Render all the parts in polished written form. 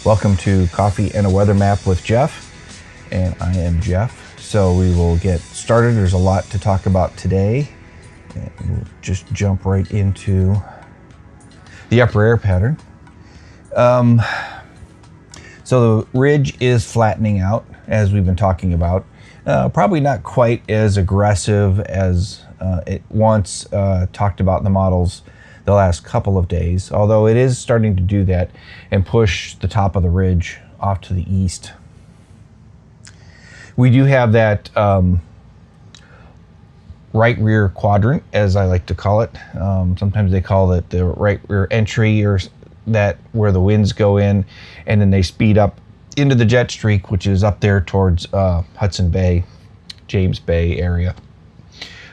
Welcome to Coffee and a Weather Map with Jeff, and I am Jeff. So we will get started. There's a lot to talk about today, and we'll just jump right into the upper air pattern. So the ridge is flattening out, as we've been talking about. Probably not quite as aggressive as it once talked about in the models the last couple of days, although it is starting to do that and push the top of the ridge off to the east. We do have that right rear quadrant, as I like to call it. Sometimes they call it the right rear entry, or that where the winds go in and then they speed up into the jet streak, which is up there towards Hudson Bay, James Bay area.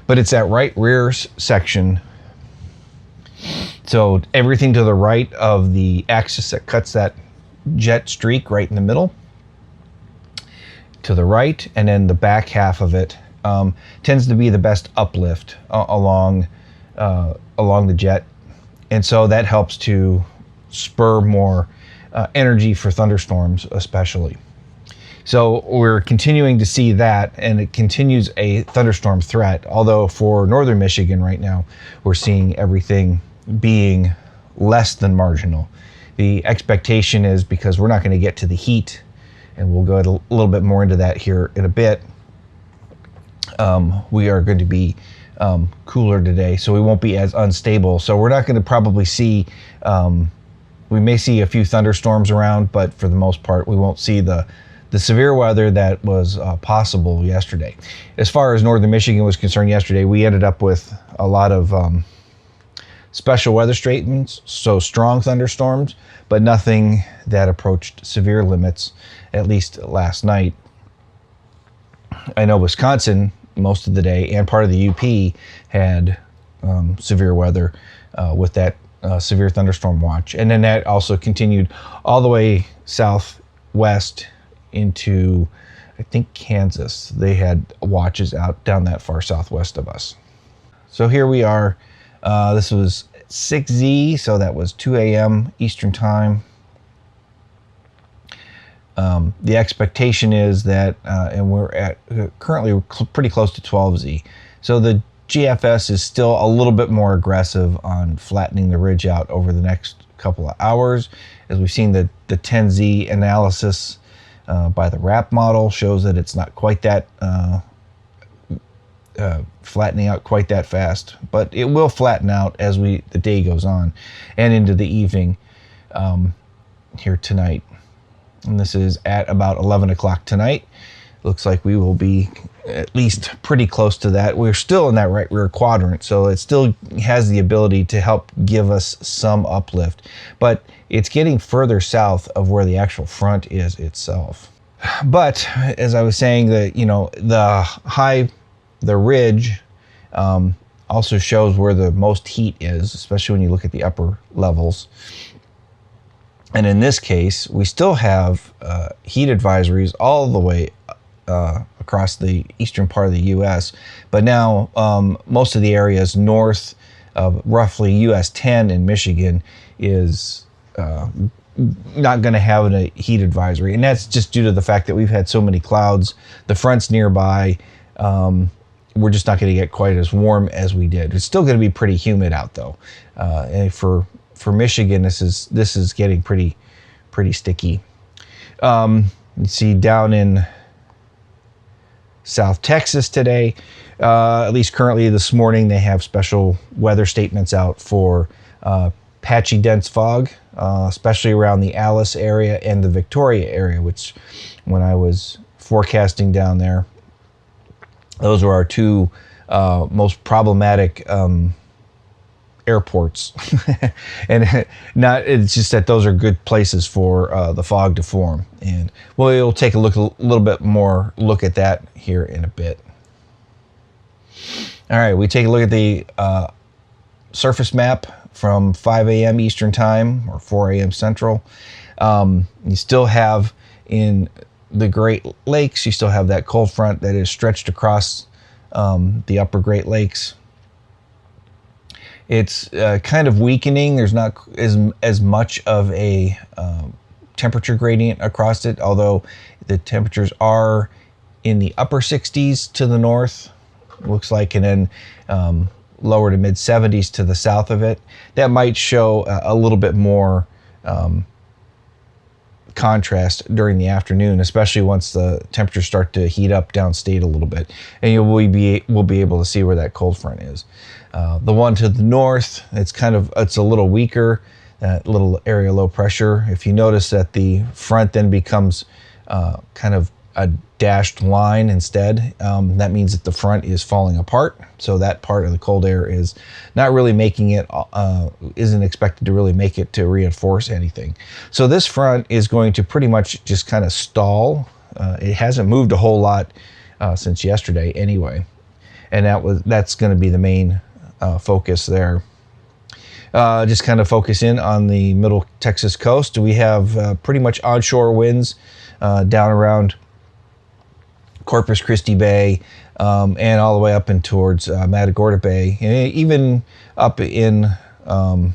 But it's that right rear section. So everything to the right of the axis that cuts that jet streak right in the middle, to the right, and then the back half of it tends to be the best uplift along the jet, and so that helps to spur more energy for thunderstorms, especially. So we're continuing to see that, and it continues a thunderstorm threat. Although for northern Michigan right now, we're seeing everything being less than marginal. The expectation is, because we're not going to get to the heat, and we'll go a little bit more into that here in a bit, we are going to be cooler today, so we won't be as unstable. So we're not going to probably see, we may see a few thunderstorms around, but for the most part, we won't see the severe weather that was possible yesterday. As far as northern Michigan was concerned yesterday, we ended up with a lot of special weather statements, so strong thunderstorms, but nothing that approached severe limits, at least last night. I know Wisconsin, most of the day, and part of the UP had severe weather with that severe thunderstorm watch. And then that also continued all the way southwest into, I think, Kansas. They had watches out down that far southwest of us. So here we are. This was 6Z, so that was 2 a.m. Eastern time. The expectation is that, and we're at currently pretty close to 12Z. So the GFS is still a little bit more aggressive on flattening the ridge out over the next couple of hours. As we've seen, the 10Z analysis by the RAP model shows that it's not quite that flattening out quite that fast, but it will flatten out as the day goes on and into the evening here tonight. And this is at about 11 o'clock tonight. Looks like we will be at least pretty close to that. We're still in that right rear quadrant, so it still has the ability to help give us some uplift, but it's getting further south of where the actual front is itself. But as I was saying, the ridge also shows where the most heat is, especially when you look at the upper levels. And in this case, we still have heat advisories all the way across the eastern part of the U.S. But now most of the areas north of roughly U.S. 10 in Michigan is not going to have a heat advisory. And that's just due to the fact that we've had so many clouds. The front's nearby. We're just not going to get quite as warm as we did. It's still going to be pretty humid out, though. And for Michigan, this is getting pretty sticky. You see down in South Texas today, at least currently this morning, they have special weather statements out for patchy dense fog, especially around the Alice area and the Victoria area, which when I was forecasting down there, those were our two most problematic airports. And it's just that those are good places for the fog to form. And we'll take a little bit more look at that here in a bit. All right, we take a look at the surface map from 5 a.m. Eastern time or 4 a.m. Central. You still have in the Great Lakes, you still have that cold front that is stretched across the upper Great Lakes. It's kind of weakening. There's not as much of a temperature gradient across it, although the temperatures are in the upper 60s to the north, looks like, and then lower to mid 70s to the south of it. That might show a little bit more contrast during the afternoon, especially once the temperatures start to heat up downstate a little bit, and we'll be able to see where that cold front is. The one to the north, it's a little weaker, that little area low pressure. If you notice that the front then becomes kind of a dashed line instead, that means that the front is falling apart. So that part of the cold air is not really making it, isn't expected to really make it to reinforce anything. So this front is going to pretty much just kind of stall. It hasn't moved a whole lot since yesterday anyway, and that's going to be the main focus there. Just kind of focus in on the middle Texas coast. We have pretty much onshore winds down around Corpus Christi Bay, and all the way up and towards Matagorda Bay, and even up in, I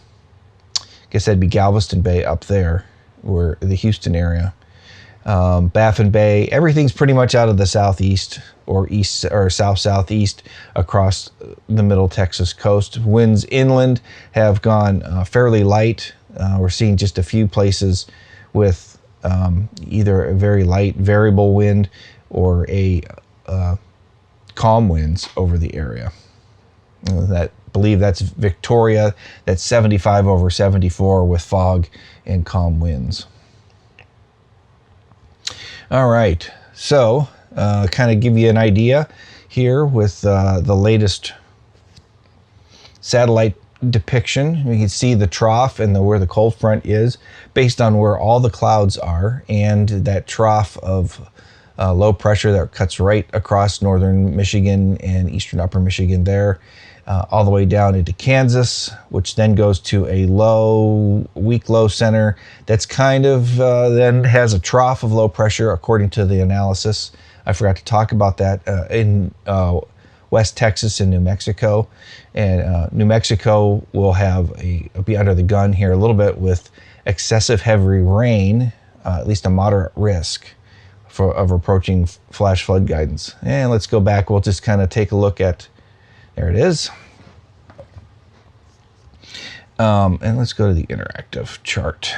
guess that'd be Galveston Bay up there, where the Houston area. Baffin Bay, everything's pretty much out of the southeast or east or south-southeast across the middle Texas coast. Winds inland have gone fairly light. We're seeing just a few places with either a very light variable wind or a calm winds over the area. Believe that's Victoria. That's 75 over 74 with fog and calm winds. All right, so kind of give you an idea here with the latest satellite depiction. You can see the trough and where the cold front is based on where all the clouds are, and that trough of low pressure that cuts right across northern Michigan and eastern upper Michigan there, all the way down into Kansas, which then goes to a weak low center that's kind of then has a trough of low pressure according to the analysis. I forgot to talk about that in West Texas and New Mexico. And New Mexico will be under the gun here a little bit with excessive heavy rain, at least a moderate risk of approaching flash flood guidance. And let's go back. We'll just kind of take a look at, there it is. And let's go to the interactive chart.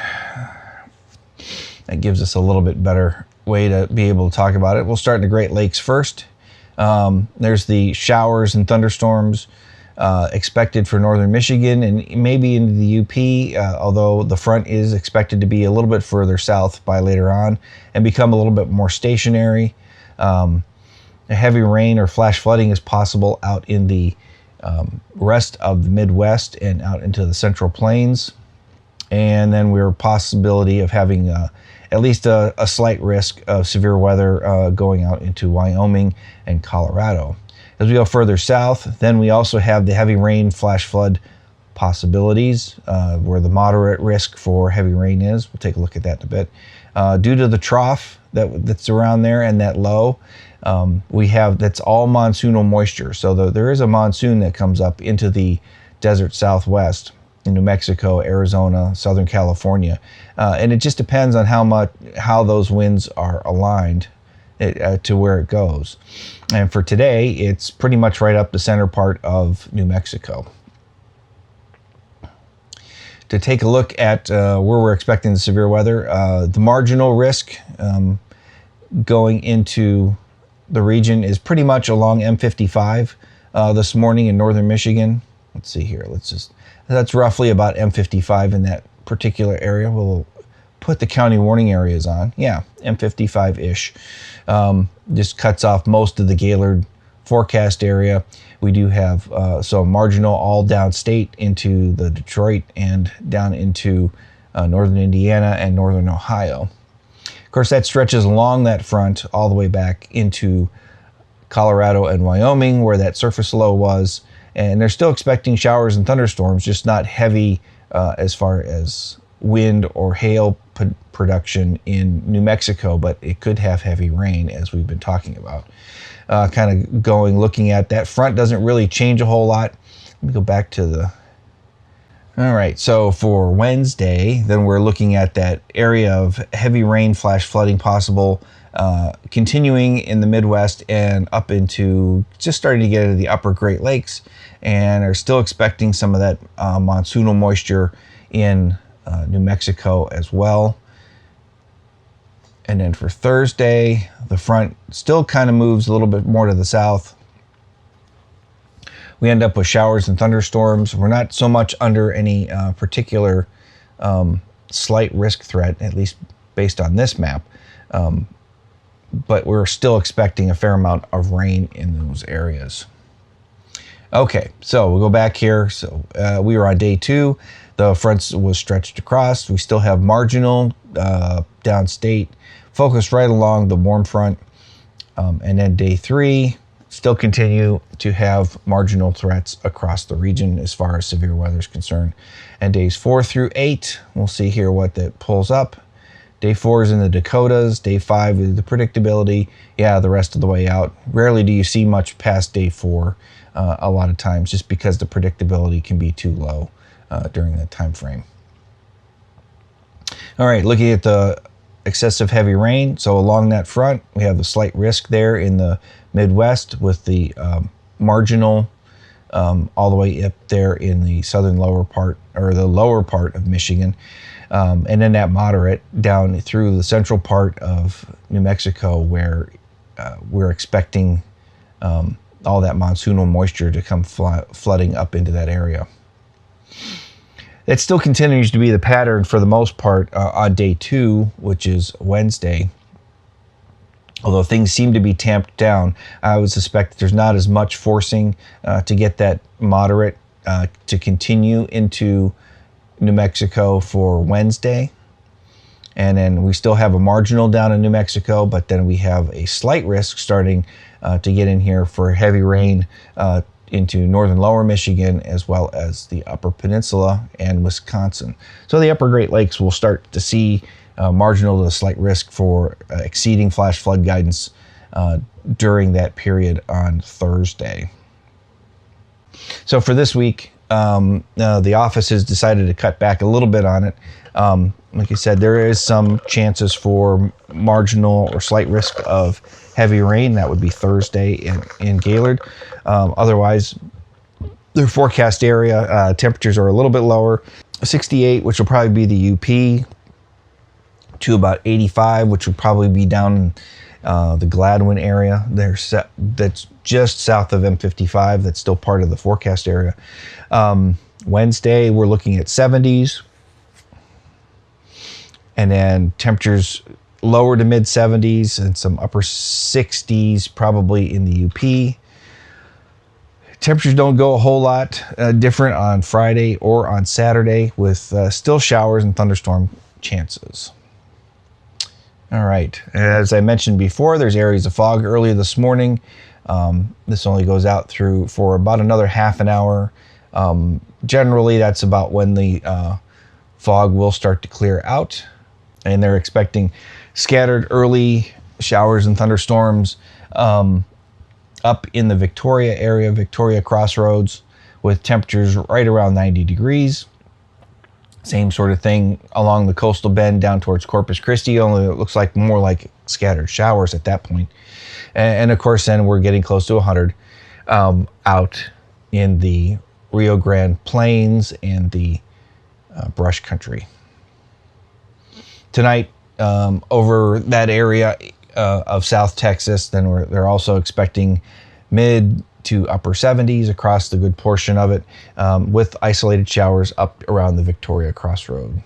That gives us a little bit better way to be able to talk about it. We'll start in the Great Lakes first. There's the showers and thunderstorms expected for northern Michigan and maybe into the UP, although the front is expected to be a little bit further south by later on and become a little bit more stationary. A heavy rain or flash flooding is possible out in the rest of the Midwest and out into the Central Plains. And then we're a possibility of having at least a slight risk of severe weather going out into Wyoming and Colorado. As we go further south, then we also have the heavy rain flash flood possibilities where the moderate risk for heavy rain is. We'll take a look at that in a bit. Due to the trough that's around there and that low, that's all monsoonal moisture. So there is a monsoon that comes up into the desert Southwest in New Mexico, Arizona, Southern California. And it just depends on how those winds are aligned to where it goes. And for today, it's pretty much right up the center part of New Mexico. To take a look at where we're expecting the severe weather, the marginal risk going into the region is pretty much along M55 this morning in northern Michigan. Let's see here. That's roughly about M55 in that particular area. We'll put the county warning areas on. Yeah, M55-ish. Just cuts off most of the Gaylord forecast area. We do have marginal all downstate into the Detroit and down into northern Indiana and northern Ohio. Of course, that stretches along that front all the way back into Colorado and Wyoming, where that surface low was. And they're still expecting showers and thunderstorms, just not heavy as far as wind or hail production in New Mexico, but it could have heavy rain, as we've been talking about. Looking at that front doesn't really change a whole lot. Let me go back to All right, so for Wednesday, then we're looking at that area of heavy rain flash flooding possible, continuing in the Midwest and up into just starting to get into the upper Great Lakes, and are still expecting some of that monsoonal moisture in New Mexico as well. And then for Thursday, the front still kind of moves a little bit more to the south. We end up with showers and thunderstorms. We're not so much under any particular slight risk threat, at least based on this map. But we're still expecting a fair amount of rain in those areas. Okay, so we'll go back here. So we were on day 2. The front was stretched across. We still have marginal downstate, focused right along the warm front. And then day 3, still continue to have marginal threats across the region as far as severe weather is concerned. And days 4 through 8, we'll see here what that pulls up. Day 4 is in the Dakotas. Day 5 is the predictability. Yeah, the rest of the way out. Rarely do you see much past day 4 a lot of times, just because the predictability can be too low during that time frame. All right, looking at the excessive heavy rain. So along that front, we have a slight risk there in the Midwest with the marginal all the way up there in the southern lower part, or the lower part of Michigan. And then that moderate down through the central part of New Mexico, where we're expecting all that monsoonal moisture to come flooding up into that area. It still continues to be the pattern for the most part on day 2, which is Wednesday. Although things seem to be tamped down, I would suspect that there's not as much forcing to get that moderate to continue into New Mexico for Wednesday. And then we still have a marginal down in New Mexico, but then we have a slight risk starting to get in here for heavy rain into northern lower Michigan, as well as the upper peninsula and Wisconsin. So the upper Great Lakes will start to see marginal to slight risk for exceeding flash flood guidance during that period on Thursday. So for this week, the office has decided to cut back a little bit on it. Like I said, there is some chances for marginal or slight risk of heavy rain. That would be Thursday in Gaylord. Otherwise, their forecast area temperatures are a little bit lower. 68, which will probably be the UP, to about 85, which would probably be down the Gladwin area. That's just south of M55. That's still part of the forecast area. Wednesday, we're looking at 70s. And then temperatures lower to mid 70s and some upper 60s probably in the UP. Temperatures don't go a whole lot different on Friday or on Saturday, with still showers and thunderstorm chances. All right, as I mentioned before, there's areas of fog early this morning. This only goes out through for about another half an hour. Generally, that's about when the fog will start to clear out. And they're expecting scattered early showers and thunderstorms up in the Victoria area, Victoria Crossroads, with temperatures right around 90 degrees. Same sort of thing along the coastal bend down towards Corpus Christi, only it looks like more like scattered showers at that point. And of course, then we're getting close to 100 out in the Rio Grande Plains and the brush country. Tonight, over that area of South Texas, then they're also expecting mid to upper 70s across the good portion of it, with isolated showers up around the Victoria Crossroad.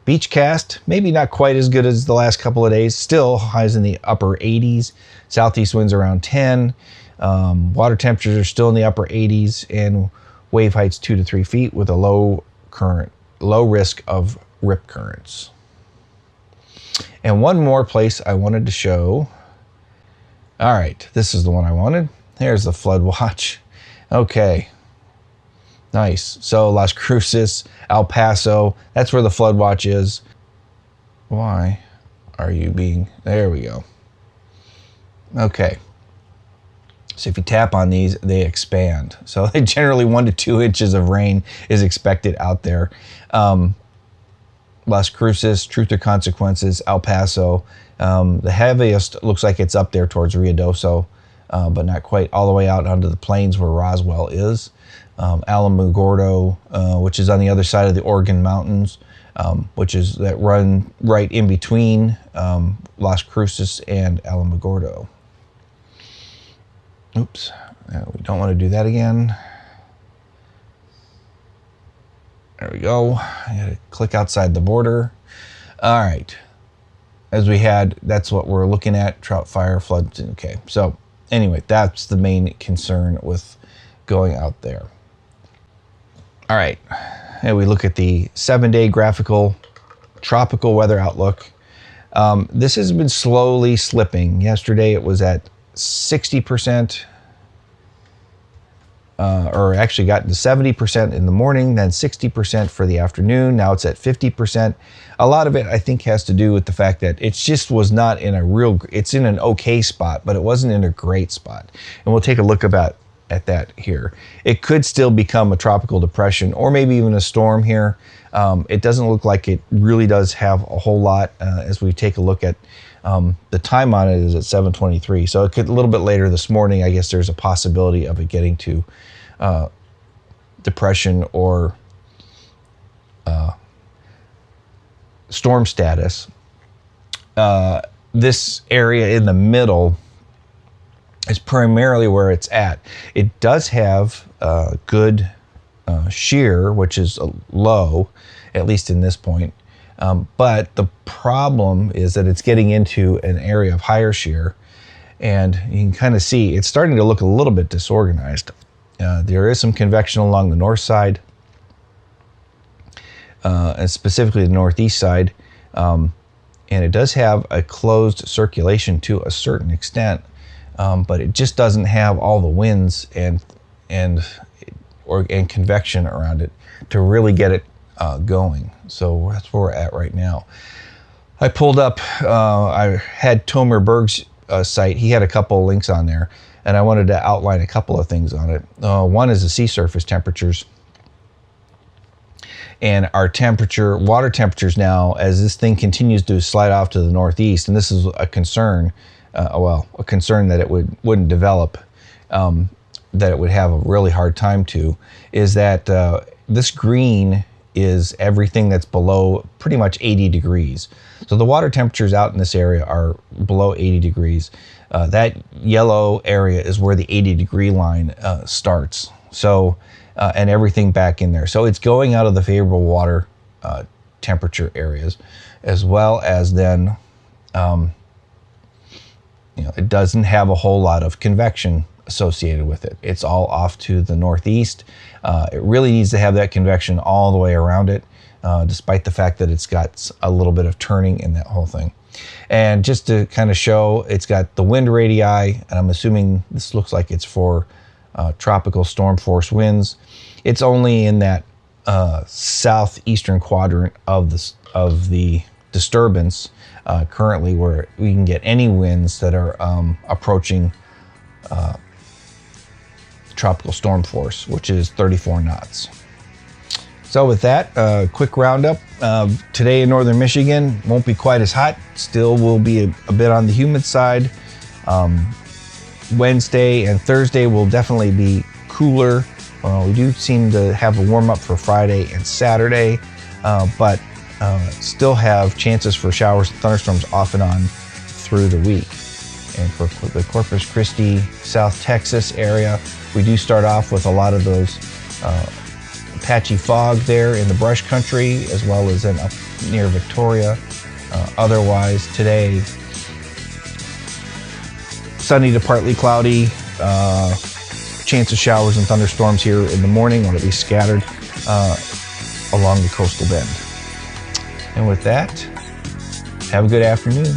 Beach cast, maybe not quite as good as the last couple of days, still highs in the upper 80s, southeast winds around 10, water temperatures are still in the upper 80s, and wave heights 2 to 3 feet with a low risk of rip currents. And one more place I wanted to show. All right, this is the one I wanted. There's the flood watch. Okay, nice. So Las Cruces, El Paso, that's where the flood watch is. Why are you being, there we go. Okay. So if you tap on these, they expand. So generally 1 to 2 inches of rain is expected out there. Las Cruces, Truth or Consequences, El Paso. The heaviest looks like it's up there towards Ruidoso, but not quite all the way out onto the plains where Roswell is. Alamogordo, which is on the other side of the Oregon Mountains, which is that run right in between Las Cruces and Alamogordo. Oops, we don't want to do that again. There we go. I gotta click outside the border. All right. As we had, that's what we're looking at, trout, fire, floods. Okay, so anyway, that's the main concern with going out there. All right, and we look at the 7-day graphical tropical weather outlook. This has been slowly slipping. Yesterday it was at 60%, or actually got to 70% in the morning, then 60% for the afternoon. Now it's at 50%. A lot of it, I think, has to do with the fact that it just was not in a real, it's in an okay spot, but it wasn't in a great spot. And we'll take a look at that here. It could still become a tropical depression or maybe even a storm here. It doesn't look like it really does have a whole lot as we take a look at the time on it is at 7:23. So it could a little bit later this morning. I guess there's a possibility of it getting to depression or storm status. This area in the middle is primarily where it's at. It does have good shear, which is low, at least in this point. But the problem is that it's getting into an area of higher shear, and you can kind of see it's starting to look a little bit disorganized. There is some convection along the north side, and specifically the northeast side, and it does have a closed circulation to a certain extent, but it just doesn't have all the winds and convection around it to really get it going. So that's where we're at right now. I pulled up, I had Tomer Berg's site. He had a couple of links on there, and I wanted to outline a couple of things on it. One is the sea surface temperatures. And our water temperatures now, as this thing continues to slide off to the northeast, and this is a concern, a concern that it wouldn't develop, that it would have a really hard time to, is that this green is everything that's below pretty much 80 degrees. So the water temperatures out in this area are below 80 degrees. That yellow area is where the 80-degree line starts. So, and everything back in there. So it's going out of the favorable water temperature areas, as well as then, it doesn't have a whole lot of convection associated with it. It's all off to the northeast. It really needs to have that convection all the way around it, despite the fact that it's got a little bit of turning in that whole thing. And just to kind of show, it's got the wind radii, and I'm assuming this looks like it's for tropical storm force winds. It's only in that southeastern quadrant of the disturbance currently where we can get any winds that are approaching tropical storm force, which is 34 knots. So with that, quick roundup. Today in northern Michigan won't be quite as hot. Still will be a bit on the humid side. Wednesday and Thursday will definitely be cooler. We do seem to have a warm up for Friday and Saturday, but still have chances for showers and thunderstorms off and on through the week. And for the Corpus Christi, South Texas area, we do start off with a lot of those patchy fog there in the brush country, as well as then up near Victoria. Otherwise, today, sunny to partly cloudy, chance of showers and thunderstorms here in the morning, or at least scattered along the coastal bend. And with that, have a good afternoon.